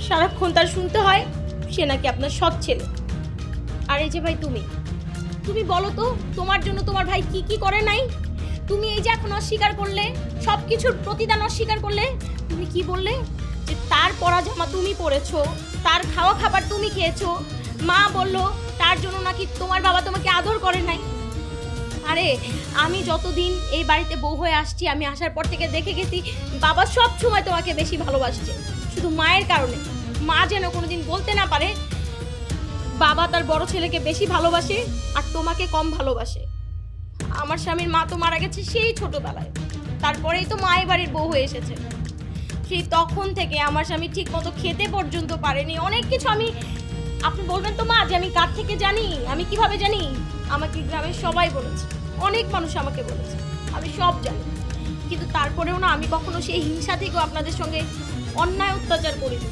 সারাক্ষণ তার শুনতে হয় সে নাকি আপনার সৎ ছেলে। আর এই যে ভাই, তুমি বলো তো, তোমার জন্য তোমার ভাই কি কি করে নাই? তুমি এই যে এখন অস্বীকার করলে, সব কিছুর প্রতিদান অস্বীকার করলে। তুমি কি বললে? যে তার পরা জামা তুমি পরেছো, তার খাওয়া খাবার তুমি খেয়েছো। মা বলল তার জন্য নাকি তোমার বাবা তোমাকে আদর করে নাই। আরে আমি যতদিন এই বাড়িতে বউ হয়ে আসছি, আমি আসার পর থেকে দেখে গেছি বাবা সব সময় তোমাকে বেশি ভালোবাসছে, শুধু মায়ের কারণে। মা যেন কোনোদিন বলতে না পারে বাবা তার বড় ছেলেকে বেশি ভালোবাসে আর তোমাকে কম ভালোবাসে। আমার স্বামীর মা তো মারা গেছে সেই ছোটবেলায়, তারপরেই তো মায়ের বাড়ির বউ হয়ে এসেছে। সেই তখন থেকে আমার স্বামী ঠিক মতো খেতে পর্যন্ত পারেনি। অনেক কিছু আপনি বলবেন তো মা যে আমি কার থেকে জানি, আমি কিভাবে জানি? আমাকে গ্রামের সবাই বলেছে, অনেক মানুষ আমাকে বলেছে, আমি সব জানি। কিন্তু তারপরেও না, আমি কখনো সেই হিংসা থেকেও আপনাদের সঙ্গে অন্যায় অত্যাচার করিনি।